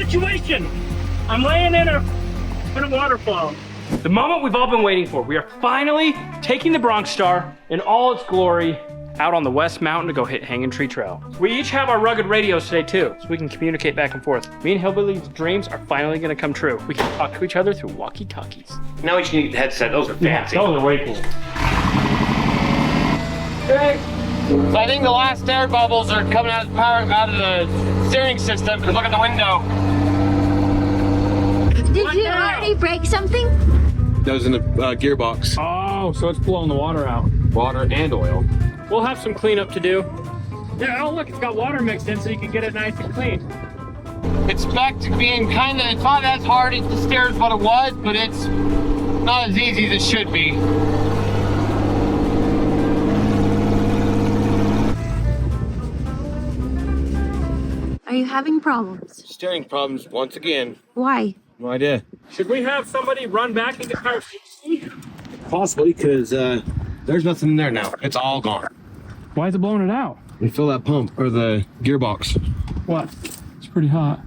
situation. I'm laying in a waterfall. The moment we've all been waiting for. We are finally taking the Bronx Star in all its glory out on the West Mountain to go hit Hanging Tree Trail. We each have our rugged radios today too, so we can communicate back and forth. Me and Hillbilly's dreams are finally gonna come true. We can talk to each other through walkie-talkies. Now we just need a headset. Those are fancy. Those are way cool. Okay. So I think the last air bubbles are coming out of the steering system. Look at the window. Did you already break something? That was in the gearbox. Oh, so it's blowing the water out. Water and oil. We'll have some cleanup to do. Yeah, oh look, it's got water mixed in so you can get it nice and clean. It's back to being it's not as hard as the steer as what it was, but it's not as easy as it should be. Are you having problems? Steering problems once again. Why? No idea. Should we have somebody run back and get power? Possibly, because there's nothing in there now. It's all gone. Why is it blowing it out? We fill that pump or the gearbox. What? It's pretty hot.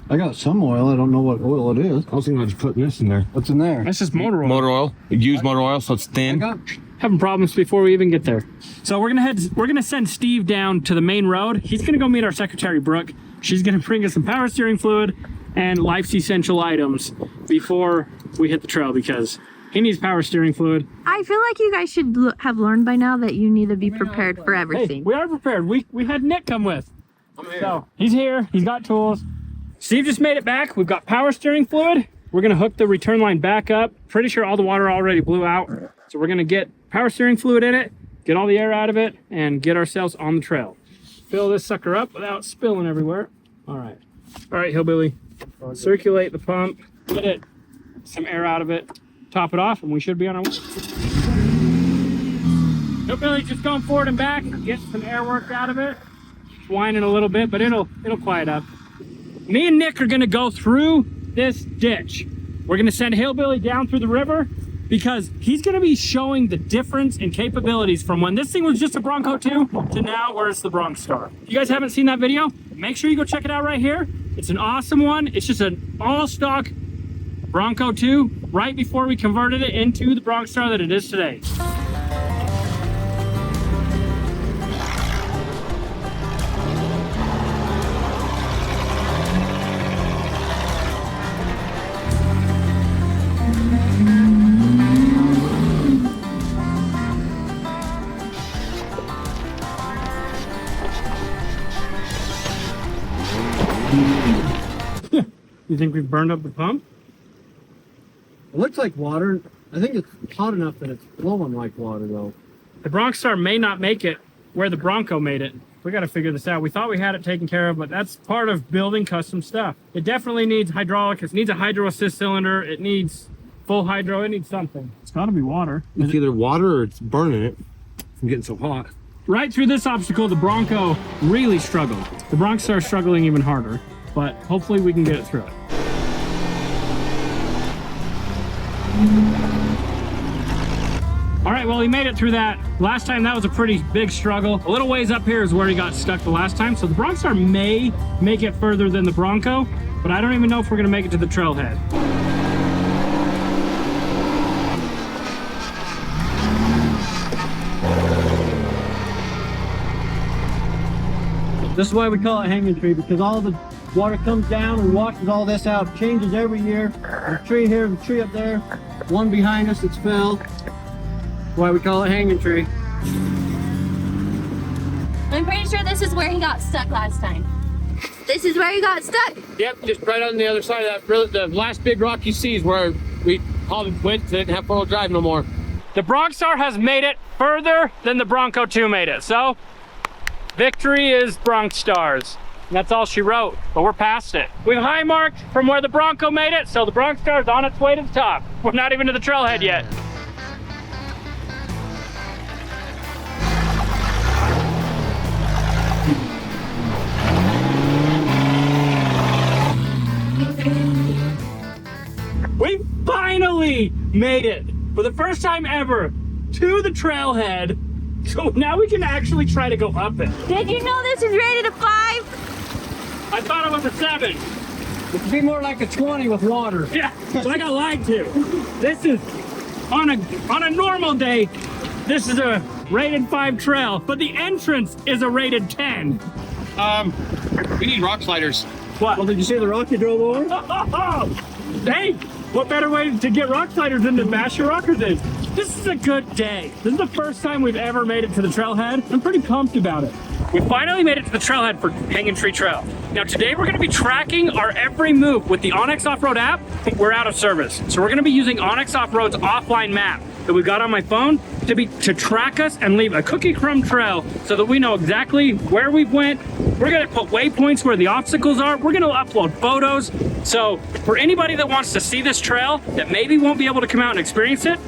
I got some oil. I don't know what oil it is. I was thinking of just putting this in there. What's in there? That's just motor oil. Motor oil. Used motor oil, so it's I thin. got Having problems before we even get there. So we're gonna send Steve down to the main road. He's gonna go meet our secretary, Brooke. She's gonna bring us some power steering fluid and life's essential items before we hit the trail because he needs power steering fluid. I feel like you guys should have learned by now that you need to be prepared for Hey, everything. we are prepared. We had Nick come with. So he's here, he's got tools. Steve just made it back. We've got power steering fluid. We're gonna hook the return line back up. Pretty sure all the water already blew out. So we're gonna get power steering fluid in it, get all the air out of it, and get ourselves on the trail. Fill this sucker up without spilling everywhere. All right, Hillbilly. Circulate the pump, get some air out of it, top it off, and we should be on our way. Hillbilly just going forward and back, get some air work out of it. It's whining a little bit, but it'll quiet up. Me and Nick are gonna go through this ditch. We're gonna send Hillbilly down through the river because he's gonna be showing the difference in capabilities from when this thing was just a Bronco 2 to now where it's the Bronx Star. If you guys haven't seen that video, make sure you go check it out right here. It's an awesome one. It's just an all-stock Bronco 2 right before we converted it into the Bronx Star that it is today. You think we've burned up the pump? It looks like water. I think it's hot enough that it's flowing like water, though. The Bronx Star may not make it where the Bronco made it. We got to figure this out. We thought we had it taken care of, but that's part of building custom stuff. It definitely needs hydraulic. It needs a hydro assist cylinder. It needs full hydro. It needs something. It's got to be water. It's either water or it's burning it from getting so hot. Right through this obstacle, the Bronco really struggled. The Bronx Star is struggling even harder, but hopefully we can get it through it. All right, well, he made it through that. Last time that was a pretty big struggle. A little ways up here is where he got stuck the last time. So the Bronx Star may make it further than the Bronco, but I don't even know if we're gonna make it to the trailhead. This is why we call it hanging tree, because all the water comes down and washes all this out. Changes every year. The tree here, the tree up there, one behind us, it's fell. Why we call it hanging tree. I'm pretty sure this is where he got stuck last time. This is where you got stuck. Yep, just right on the other side of that. Really, the last big rock you see is where we hauled it went. Didn't have four-wheel drive no more. The Bronx Star has made it further than the Bronco 2 made it. So victory is Bronx Stars. And that's all she wrote, but we're past it. We've high marked from where the Bronco made it, so the Bronx Star is on its way to the top. We're not even to the trailhead yet. We finally made it, for the first time ever, to the trailhead. So now we can actually try to go up it. Did you know this is rated a 5? I thought it was a 7. It'd be more like a 20 with water. Yeah, so I got lied to. This is on a normal day. This is a rated 5 trail, but the entrance is a rated 10. We need rock sliders. What? Well, did you see the rock you drove over? Hey, what better way to get rock sliders than to bash your rockers in? This is a good day. This is the first time we've ever made it to the trailhead. I'm pretty pumped about it. We finally made it to the trailhead for Hanging Tree Trail. Now today we're gonna be tracking our every move with the Onyx Off-Road app. We're out of service. So we're gonna be using Onyx Off-Road's offline map that we got on my phone to track us and leave a cookie crumb trail so that we know exactly where we went. We're gonna put waypoints where the obstacles are. We're gonna upload photos. So for anybody that wants to see this trail that maybe won't be able to come out and experience it,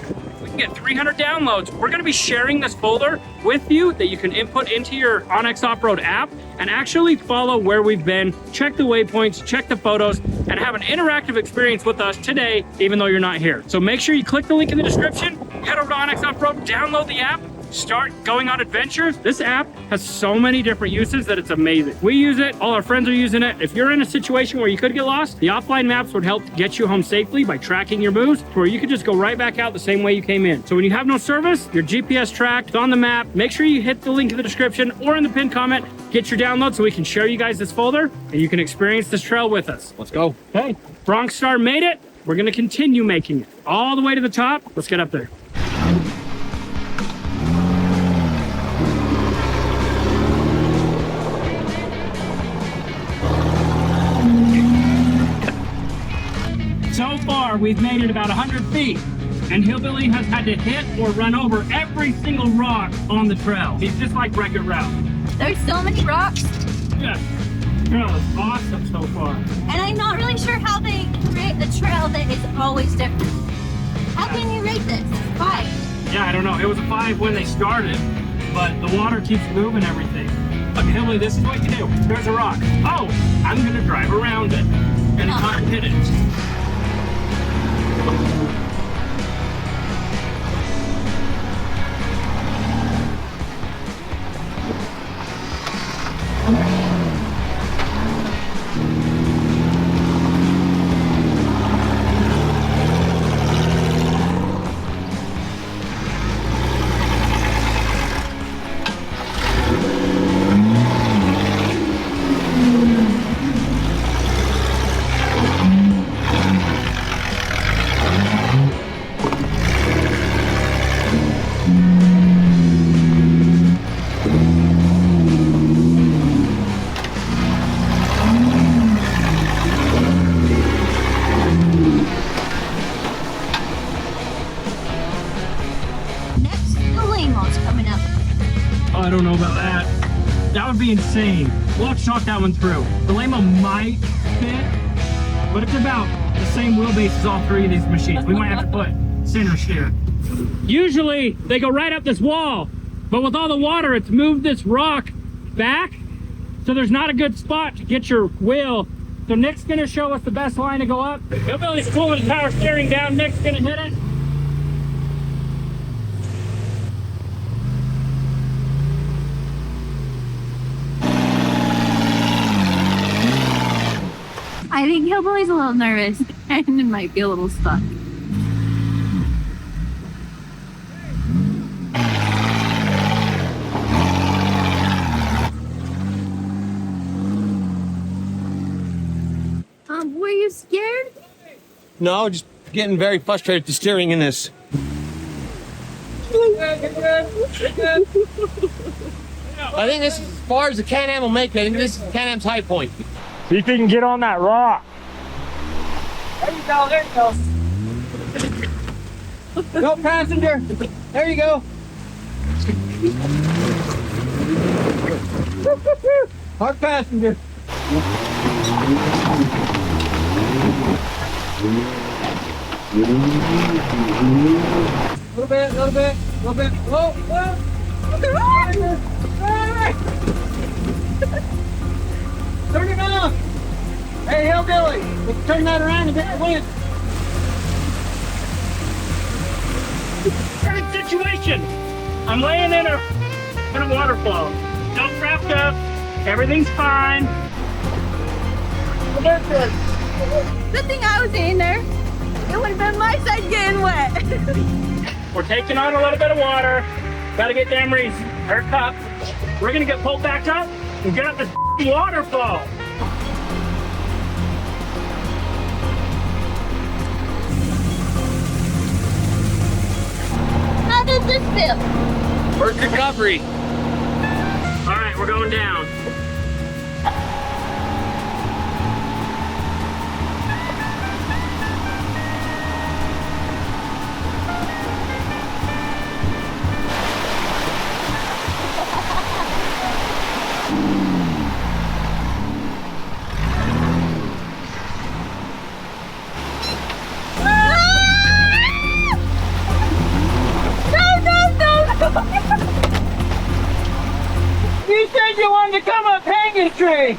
we can get 300 downloads. We're gonna be sharing this folder with you that you can input into your Onyx Off-Road app and actually follow where we've been, check the waypoints, check the photos, and have an interactive experience with us today, even though you're not here. So make sure you click the link in the description, head over to Onyx Off-Road, download the app, start going on adventures. This app has so many different uses that it's amazing. We use it, all our friends are using it. If you're in a situation where you could get lost, the offline maps would help get you home safely by tracking your moves, where you could just go right back out the same way you came in. So when you have no service, you're GPS tracked, it's on the map. Make sure you hit the link in the description or in the pinned comment, get your download so we can share you guys this folder and you can experience this trail with us. Let's go. Okay, Bronx Star made it. We're gonna continue making it all the way to the top. Let's get up there. So far, we've made it about 100 feet, and Hillbilly has had to hit or run over every single rock on the trail. He's just like Wreck-It Ralph. There's so many rocks, Yeah, trail is awesome so far. and I'm not really sure how they create the trail that is always different. How can you rate this? 5. Yeah, I don't know. It was a 5 when they started, but the water keeps moving everything. Look, Hillbilly, this is what you do. There's a rock. Oh, I'm gonna drive around it and not hit it. Next, the Lamo's coming up. Oh, I don't know about that. That would be insane. We'll have to talk that one through. The Lamo might fit, but it's about the same wheelbase as all 3 of these machines. We might have to put center steer. Usually, they go right up this wall, but with all the water, it's moved this rock back, so there's not a good spot to get your wheel. So Nick's gonna show us the best line to go up. Hillbilly's pulling his power steering down. Nick's gonna hit it. I think Hillbilly's a little nervous and might be a little stuck. Were you scared? No, just getting very frustrated with the steering in this. I think this is as far as the Can-Am will make it. I think this is Can-Am's high point. See if he can get on that rock. There you go, there you go. Go, passenger. There you go. Hard passenger. Little bit, little bit, little bit. Whoa, whoa. Hey! Turn it off. Hey, Hillbilly, let's turn that around and get the wind. Current situation. I'm laying in a water flow. Don't wrapped up. Everything's fine. Listen, Good thing I was in there. It would have been my side getting wet. We're taking on a little bit of water. Gotta get Emery's her cup. We're gonna get pulled back up and get up this waterfall. How does this feel? First recovery. All right, we're going down. You said you wanted to come up hanging tree.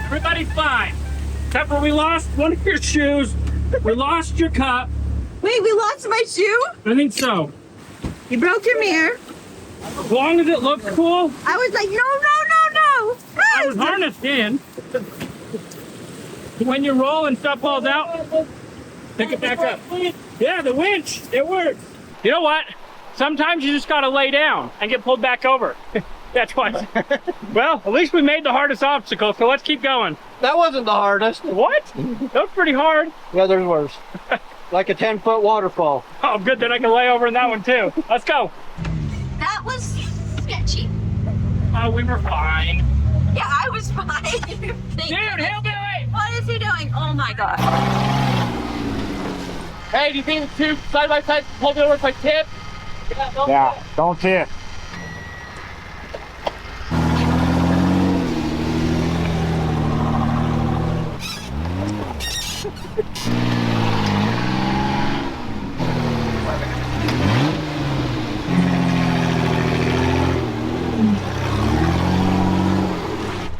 Everybody's fine. Except for we lost one of your shoes. We lost your cup. Wait, we lost my shoe? I think so. You broke your mirror. As long as it looks cool, I was like, no. I was harnessed in. When you roll and stuff falls out, pick it back up. Yeah, the winch, it works. You know what? Sometimes you just gotta lay down and get pulled back over. That's why. Well, at least we made the hardest obstacle, so let's keep going. That wasn't the hardest. What? That was pretty hard. Yeah, there's worse. Like a 10-foot waterfall. Oh, good that I can lay over in that one too. Let's go. That was sketchy. Oh, we were fine. Yeah, I was fine. Dude, hillbilly! What is he doing? Oh my god. Hey, do you think the two side by side hold it over if I tip? Yeah, don't tip.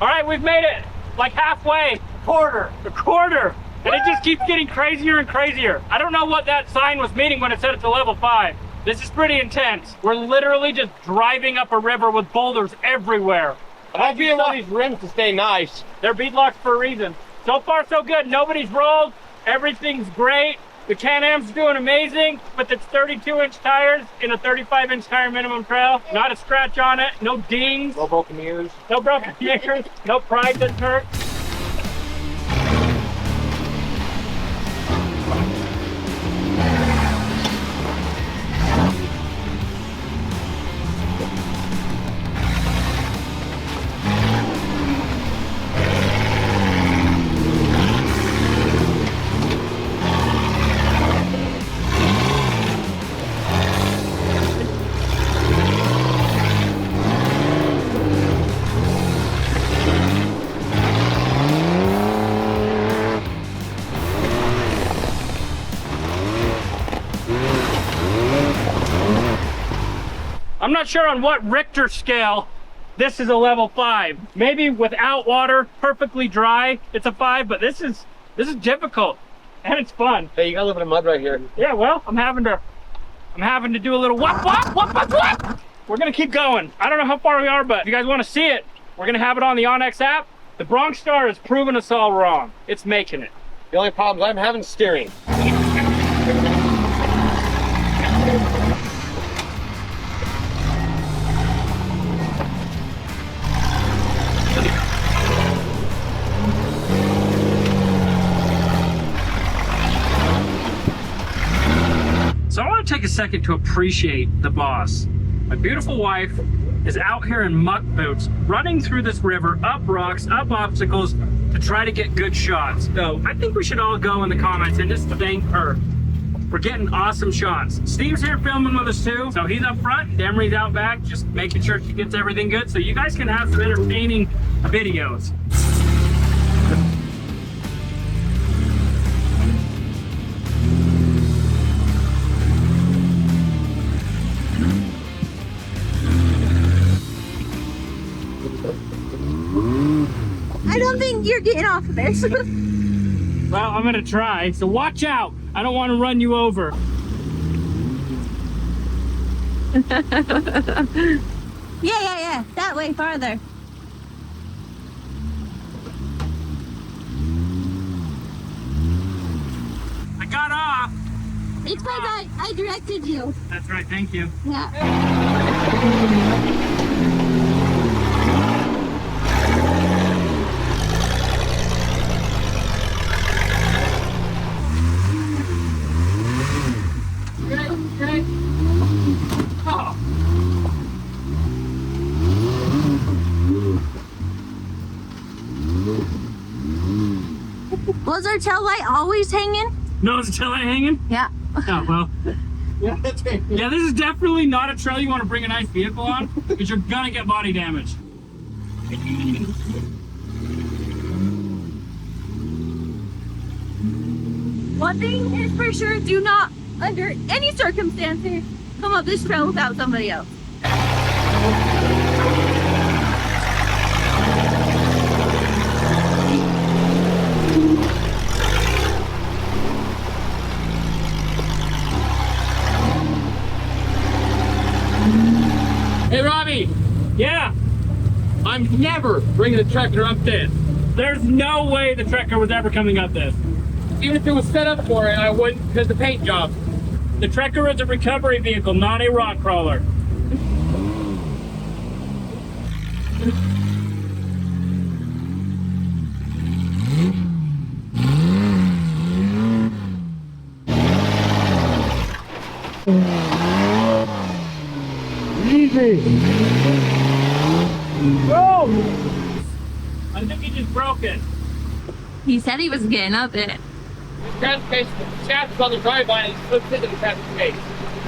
All right, we've made it like halfway. A quarter. And it just keeps getting crazier and crazier. I don't know what that sign was meaning when it said it's a level 5. This is pretty intense. We're literally just driving up a river with boulders everywhere. I feel all these rims to stay nice. They're beadlocks for a reason. So far, so good. Nobody's rolled. Everything's great. The Can-Am's doing amazing with its 32-inch tires in a 35-inch tire minimum trail. Not a scratch on it. No dings. No broken ears. No broken ears. No pride that's hurt. I'm not sure on what Richter scale this is a level 5. Maybe without water, perfectly dry, it's a 5, but this is difficult and it's fun. Hey, you got a little bit of mud right here. Yeah, well, I'm having to do a little whop. We're gonna keep going. I don't know how far we are, but if you guys want to see it, we're gonna have it on the Onyx app. The Bronx Star has proven us all wrong. It's making it. The only problem is I'm having steering. So I want to take a second to appreciate the boss. My beautiful wife is out here in muck boots, running through this river, up rocks, up obstacles, to try to get good shots. So I think we should all go in the comments and just thank her for getting awesome shots. Steve's here filming with us too, so he's up front, Emery's out back, just making sure she gets everything good so you guys can have some entertaining videos. I don't think you're getting off of this. Well, I'm gonna try, so watch out. I don't want to run you over. Yeah. That way farther. I got off. It's because I directed you. That's right, thank you. Yeah. Was our tail light always hanging? No, is the tail light hanging? Yeah. Oh, well. Yeah, this is definitely not a trail you want to bring a nice vehicle on because you're gonna get body damage. One thing is for sure, do not, under any circumstances, come up this trail without somebody else. Hey, Robby, Yeah, I'm never bringing the tractor up this. there's no way the Trekker was ever coming up this. Even if it was set up for it, I wouldn't because the paint job. The Trekker is a recovery vehicle, not a rock crawler. I think he just broke it. He said he was getting up it. Traffic case, the shaft is on the drive line and he slips into the traffic case.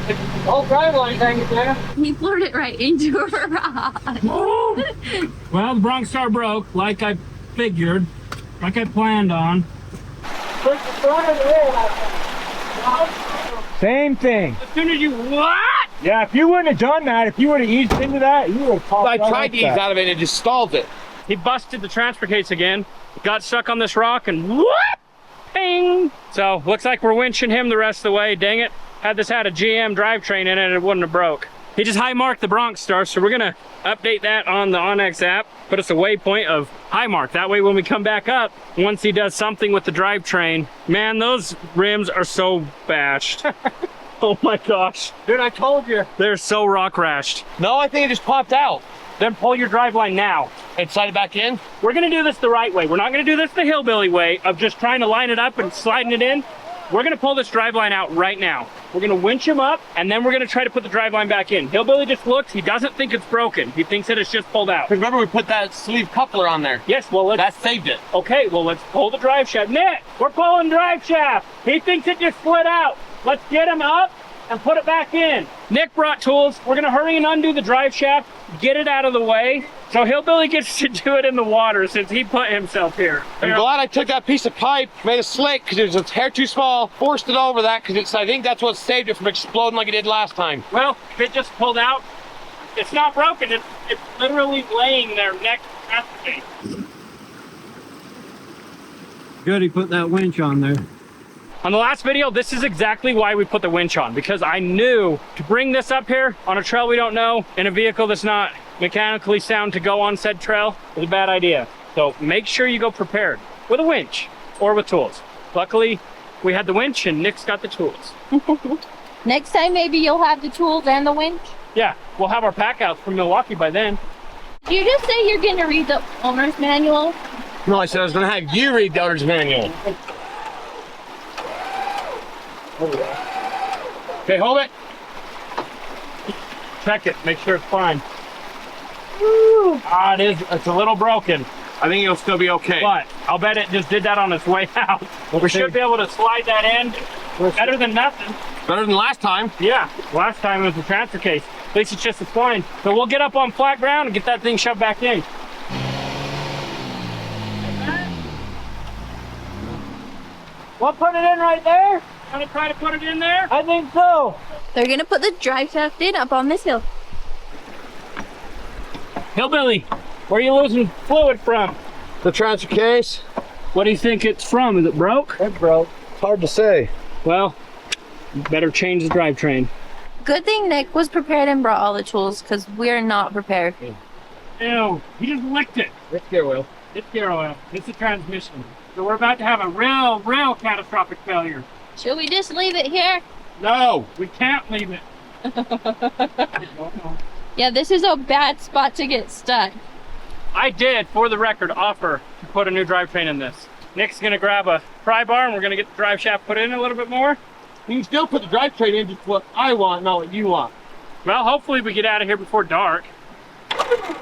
The whole drive line's hanging there. He floored it right into a rock. Well, the Bronx Star broke, like I figured, like I planned on. Same thing. As soon as you what? Yeah, if you wouldn't have done that, if you would have eased into that, you would have popped I right tried like to ease that. out of it and it just stalled it. He busted the transfer case again, got stuck on this rock, and whoop! Ping! So, looks like we're winching him the rest of the way. Dang it. Had this had a GM drivetrain in it, it wouldn't have broke. He just high marked the Bronx Star, so we're gonna update that on the Onyx app. Put us a waypoint of high mark. That way when we come back up, once he does something with the drivetrain, man, those rims are so bashed. Oh my gosh. Dude, I told you. They're so rock rashed. No, I think it just popped out. Then pull your driveline now. And slide it back in. We're gonna do this the right way. We're not gonna do this the hillbilly way of just trying to line it up and sliding it in. We're gonna pull this driveline out right now. We're gonna winch him up, and then we're gonna try to put the driveline back in. Hillbilly just looks, he doesn't think it's broken. He thinks that it's just pulled out. Remember we put that sleeve coupler on there. Yes, well, let's, That saved it. okay, well, let's pull the drive shaft. Nick, we're pulling drive shaft. He thinks it just split out. Let's get him up and put it back in. Nick brought tools. We're gonna hurry and undo the drive shaft, get it out of the way, so Hillbilly gets to do it in the water since he put himself here. I'm glad I took that piece of pipe, made a slick because it was a hair too small, forced it over that because I think that's what saved it from exploding like it did last time. Well, if it just pulled out, it's not broken. It's literally laying there next to the case. Good, he put that winch on there. On the last video, this is exactly why we put the winch on, because I knew to bring this up here on a trail we don't know in a vehicle that's not mechanically sound to go on said trail is a bad idea. So make sure you go prepared with a winch or with tools. Luckily, we had the winch and Nick's got the tools. Next time, maybe you'll have the tools and the winch. Yeah, we'll have our pack out from Milwaukee by then. Did you just say you're going to read the owner's manual? No, I said I was going to have you read the owner's manual. Okay, hold it. Check it, make sure it's fine. It's a little broken, I think it'll still be okay. but I'll bet it just did that on its way out. We should be able to slide that in better than nothing. Better than last time. Yeah, last time it was the transfer case. At least it's just a spline. So we'll get up on flat ground and get that thing shoved back in. We'll put it in right there. Want to try to put it in there? I think so. They're gonna put the drive shaft in up on this hill. Hillbilly, where are you losing fluid from? The transfer case. What do you think it's from? Is it broke? It broke. Hard to say. Well, you better change the drivetrain. Good thing Nick was prepared and brought all the tools because we're not prepared. Ew, he just licked it. It's gear wheel. It's gear oil. It's the transmission. So we're about to have a real catastrophic failure. Should we just leave it here? No, we can't leave it. Yeah, this is a bad spot to get stuck. I did, for the record, offer to put a new drivetrain in this. Nick's gonna grab a pry bar and we're gonna get the drive shaft put in a little bit more. You can still put the drivetrain in, just what I want, not what you want. Well, hopefully we get out of here before dark. A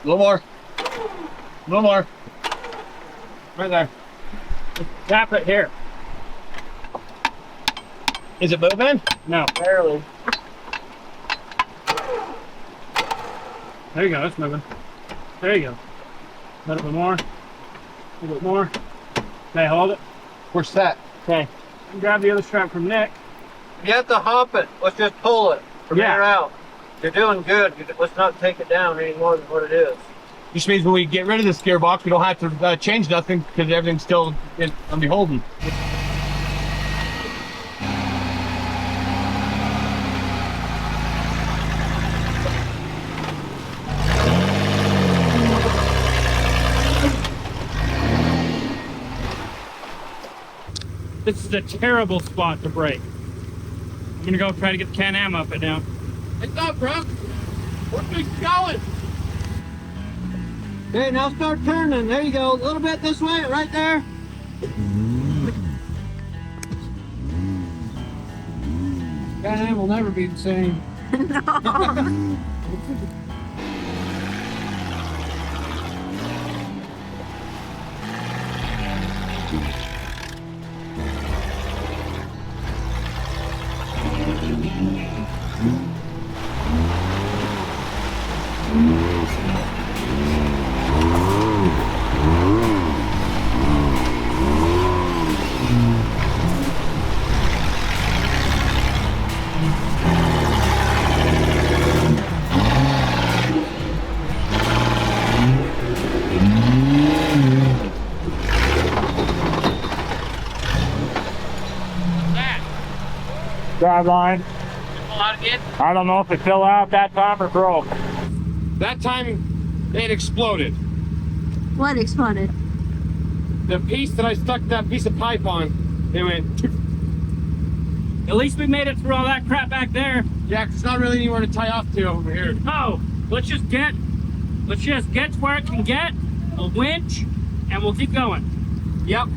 little more. A little more. Right there. Tap it here. Is it moving? No. Barely. There you go, it's moving. There you go. A little bit more. A little bit more. Okay, hold it. We're set. Okay. Grab the other strap from Nick. You have to hump it. Let's just pull it from Yeah. here out. You're doing good. Let's not take it down any more than what it is. Which means when we get rid of this gearbox, we don't have to change nothing because everything's still on beholden. This is a terrible spot to brake. I'm gonna go try to get the Can-Am up and down. It's up, bro. We're just going. Okay, now start turning. There you go. A little bit this way, right there. Can-Am will never be the same. Drive line. Pull out again. I don't know if it fell out that time or broke. That time, it exploded. What exploded? The piece that I stuck that piece of pipe on, it went. At least we made it through all that crap back there. Yeah, 'cause it's not really anywhere to tie off to over here. No, let's just get to where it can get, a winch, and we'll keep going. Yep.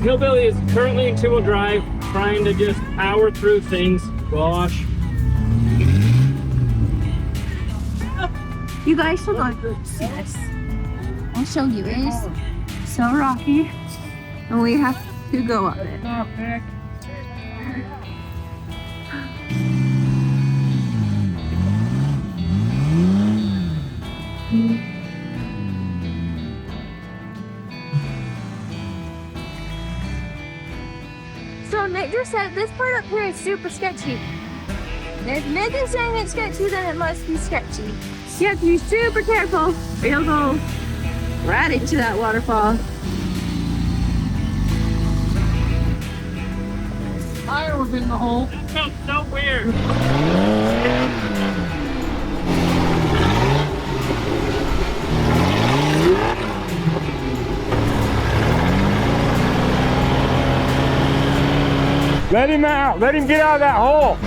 Hillbilly is currently in two-wheel drive, trying to just power through things. Gosh. You guys should go see this. I'll show you. It's so rocky, and we have to go up it. So Nick just said this part up here is super sketchy. If Nick is saying it's sketchy, then it must be sketchy. You have to be super careful or you'll go right into that waterfall. Tire was in the hole. That felt so weird. Let him out. Let him get out of that hole.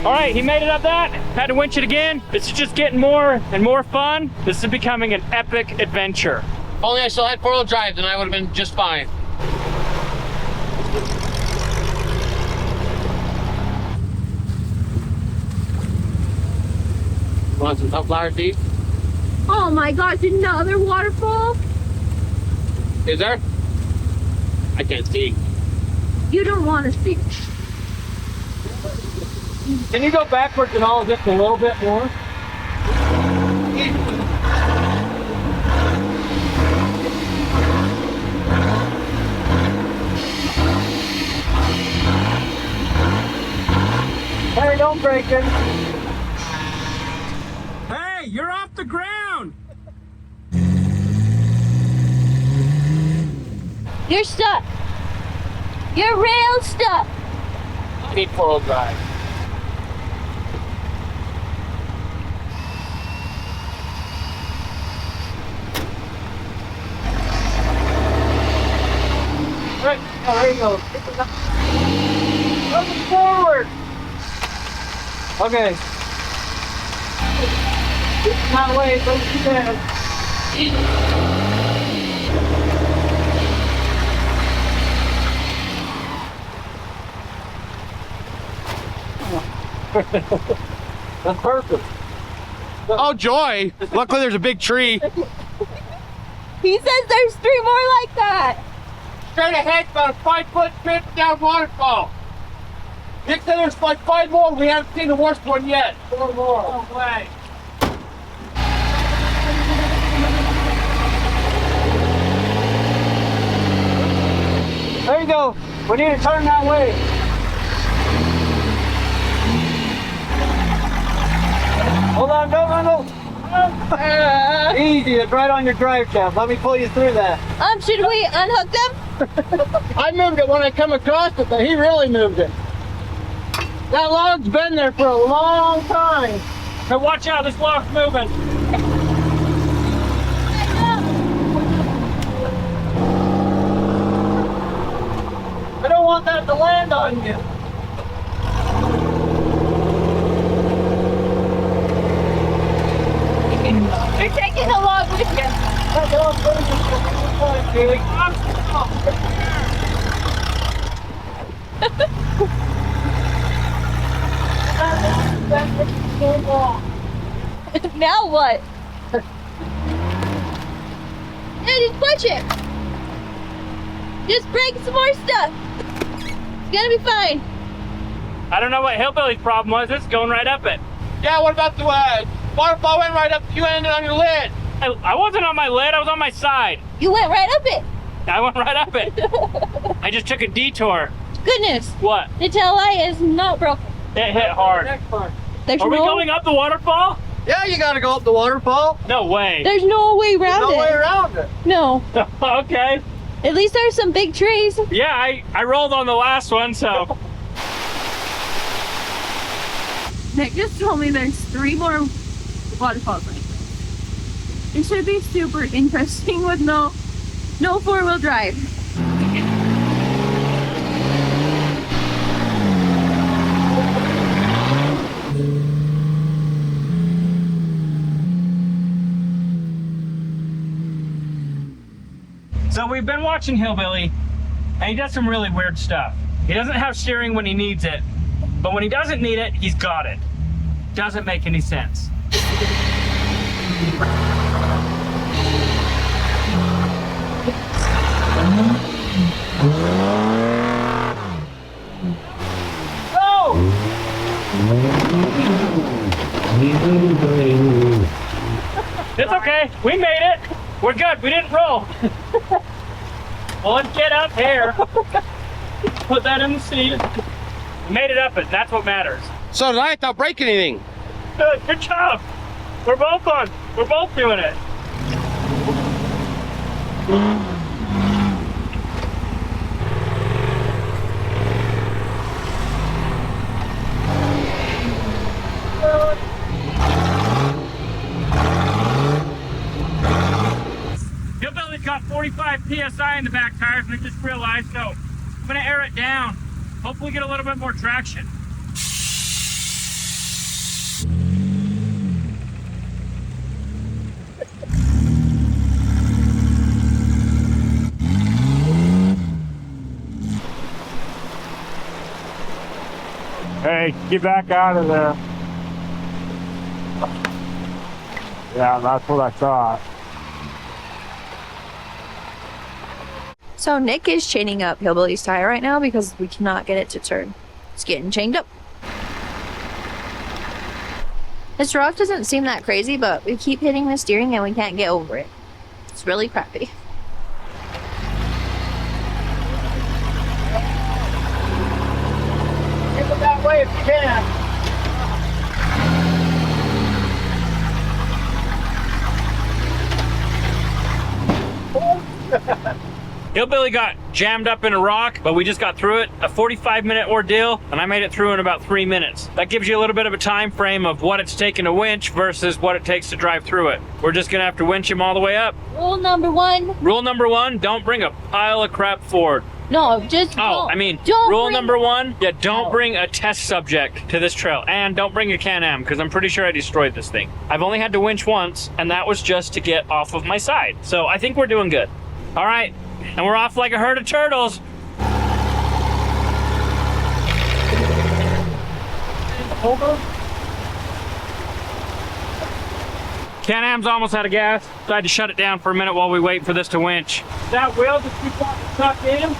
All right, he made it up that. Had to winch it again. This is just getting more and more fun. This is becoming an epic adventure. If only I still had four-wheel drive, then I would have been just fine. Want some sunflower seeds? Oh my gosh, another waterfall? Is there? I can't see. You don't want to see. Can you go backwards and all just a little bit more? Hey, don't break it. Hey, you're off the ground. You're stuck. You're real stuck. I need 4-wheel drive. Right, oh, there you go. Moving forward. Okay. Not wait, don't do that. That's perfect. Oh, joy. Luckily, there's a big tree. He says there's 3 more like that. Straight ahead, about a 5-foot trip down waterfall. Nick said there's like 5 more. We haven't seen the worst one yet. 4 more. No way. There you go. We need to turn that way. Hold on, go. Easy, it's right on your drive shaft. Let me pull you through that. Should we unhook them? I moved it when I come across it, but he really moved it. That log's been there for a long time. Hey, watch out, this log's moving. I don't want that to land on you. You're taking the log with you. That log's been there for a long time, Julie. Now what? Yeah, just push it. Just break some more stuff. It's gonna be fine. I don't know what Hillbilly's problem was. It's going right up it. Yeah, what about the waterfall went right up? You ended on your lid. I wasn't on my lid. I was on my side. You went right up it. I went right up it. I just took a detour. Good news. What? The tail light is not broken. It hit hard. There's Are we no, going up the waterfall? Yeah, you gotta go up the waterfall. No way. There's no way around No it. way around it. No. Okay. At least there's some big trees. Yeah, I rolled on the last one, so. Nick just told me there's 3 more waterfalls like this. It should be super interesting with no 4-wheel drive. So we've been watching Hillbilly, and he does some really weird stuff. He doesn't have steering when he needs it, but when he doesn't need it, he's got it. Doesn't make any sense. It's okay. We made it. We're good. We didn't roll. Well, let's get up here. Put that in the seat. We made it up, and that's what matters. So tonight, without breaking anything. Good job. We're both on. We're both doing it. Hillbilly's got 45 PSI in the back tires, and I just realized, so I'm gonna air it down. Hopefully get a little bit more traction. Hey, get back out of there. Yeah, that's what I thought. So Nick is chaining up Hillbilly's tire right now because we cannot get it to turn. It's getting chained up. This rock doesn't seem that crazy, but we keep hitting the steering and we can't get over it. It's really crappy. Get it that way if you can. Hillbilly got jammed up in a rock, but we just got through it. A 45-minute ordeal, and I made it through in about 3 minutes. That gives you a little bit of a time frame of what it's taking to winch versus what it takes to drive through it. We're just gonna have to winch him all the way up. Rule number 1. Rule number 1, don't bring a pile of crap forward. No, just Oh, don't. I mean, don't rule bring- number 1, yeah, don't bring a test subject to this trail. And don't bring a Can-Am, because I'm pretty sure I destroyed this thing. I've only had to winch once, and that was just to get off of my side. So I think we're doing good. All right, and we're off like a herd of turtles. Can-Am's almost out of gas, so I had to shut it down for a minute while we wait for this to winch. That wheel just keep on tucked in.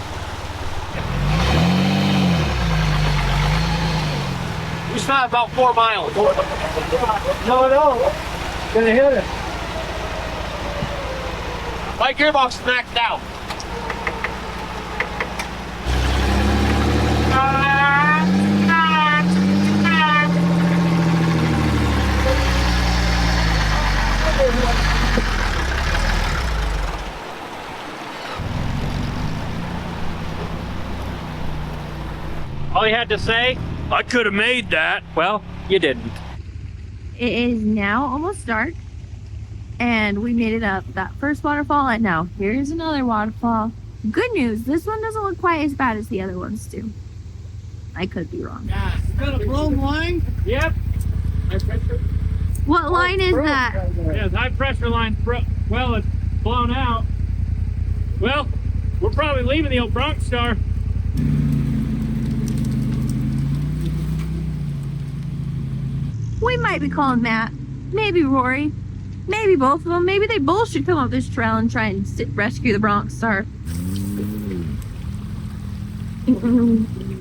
We still have about 4 miles. No. Gonna hit it. My gearbox is maxed out. All he had to say, I could have made that. Well, you didn't. It is now almost dark, and we made it up that first waterfall, and now here's another waterfall. Good news, this one doesn't look quite as bad as the other ones do. I could be wrong. Got a blown line? Yep. What line is that? Yeah, high pressure line. Well, it's blown out. Well, we're probably leaving the old Bronx Star. We might be calling Matt, maybe Rory, maybe both of them. Maybe they both should come up this trail and try and rescue the Bronx Star.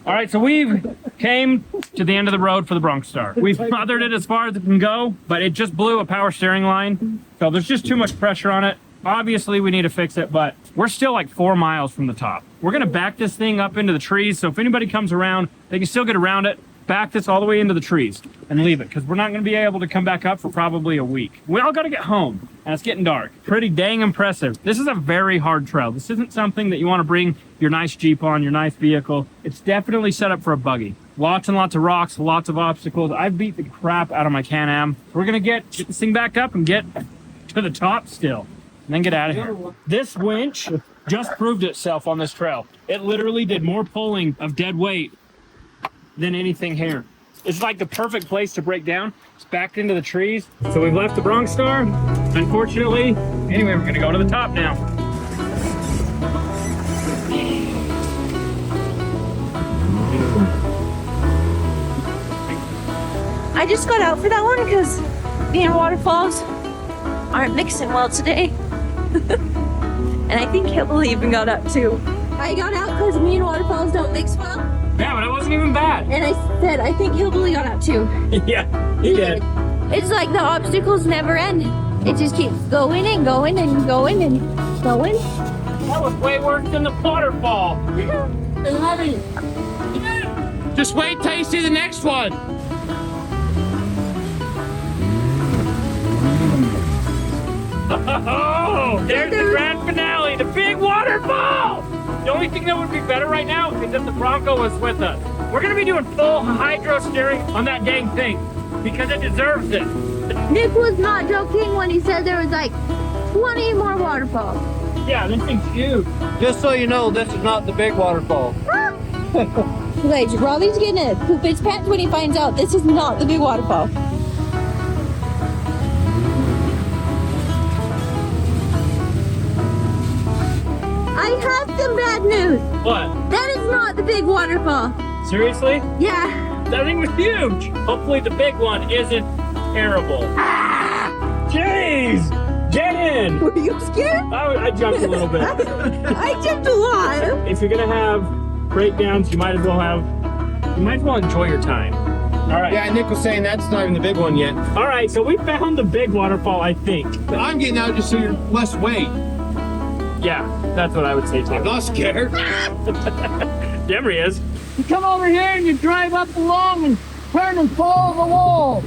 All right, so we've came to the end of the road for the Bronx Star. We've smothered it as far as it can go, but it just blew a power steering line. So there's just too much pressure on it. Obviously, we need to fix it, but we're still like 4 miles from the top. We're gonna back this thing up into the trees, so if anybody comes around, they can still get around it. Back this all the way into the trees and leave it, because we're not going to be able to come back up for probably a week. We all got to get home, and it's getting dark. Pretty dang impressive. This is a very hard trail. This isn't something that you want to bring your nice Jeep on, your nice vehicle. It's definitely set up for a buggy. Lots and lots of rocks, lots of obstacles. I've beat the crap out of my Can-Am. We're going to get this thing back up and get to the top still, and then get out of here. This winch just proved itself on this trail. It literally did more pulling of dead weight than anything here. It's like the perfect place to break down. It's backed into the trees. So we've left the Bronx Star, unfortunately. Anyway, we're gonna go to the top now. I just got out for that one because me and waterfalls aren't mixing well today. And I think Hillbilly even got out too. I got out because me and waterfalls don't mix well. Yeah, but it wasn't even bad. And I said, I think Hillbilly got out too. Yeah, he did. It's like the obstacles never end. It just keeps going and going and going and going. That was way worse than the waterfall. Just wait till you see the next one. Oh, there's the grand finale, the big waterfall. The only thing that would be better right now is if the Bronco was with us. We're gonna be doing full hydro steering on that dang thing because it deserves it. Nick was not joking when he said there was like 20 more waterfalls. Yeah, this thing's huge. Just so you know, this is not the big waterfall. Wait, Robby's gonna poop his pants when he finds out this is not the big waterfall. I have some bad news. What? That is not the big waterfall. Seriously? Yeah. That thing was huge. Hopefully the big one isn't terrible. Jeez! Get in! Were you scared? I jumped a little bit. I jumped a lot. If you're gonna have breakdowns, you might as well enjoy your time. All right. Yeah, Nick was saying that's not even the big one yet. All right, so we found the big waterfall, I think. I'm getting out just so you're less weight. Yeah, that's what I would say I'm too. not scared. There he is. You come over here and you drive up along and turn and follow the wall.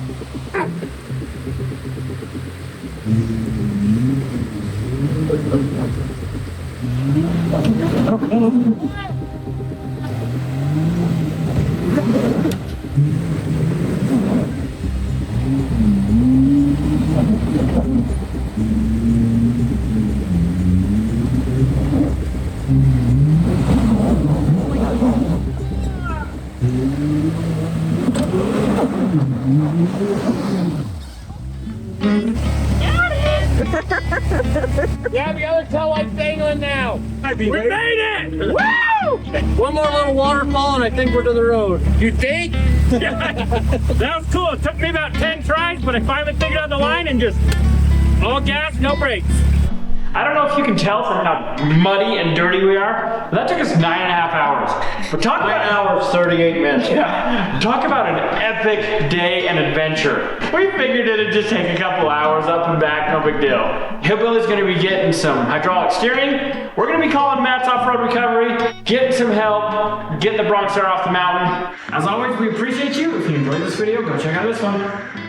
Yeah, the other tail light's dangling now. We made it! Woo! One more little waterfall and I think we're to the road. You think? That was cool. It took me about 10 tries, but I finally figured out the line and just all gas, no brakes. I don't know if you can tell from how muddy and dirty we are, but that took us 9.5 hours. But talk 9 about hours, 38 minutes. yeah, talk about an epic day and adventure. We figured it'd just take a couple hours up and back, no big deal. Hillbilly's gonna be getting some hydraulic steering. We're gonna be calling Matt's Off-Road Recovery, getting some help, getting the Bronx Star off the mountain. As always, we appreciate you. If you enjoyed this video, go check out this one.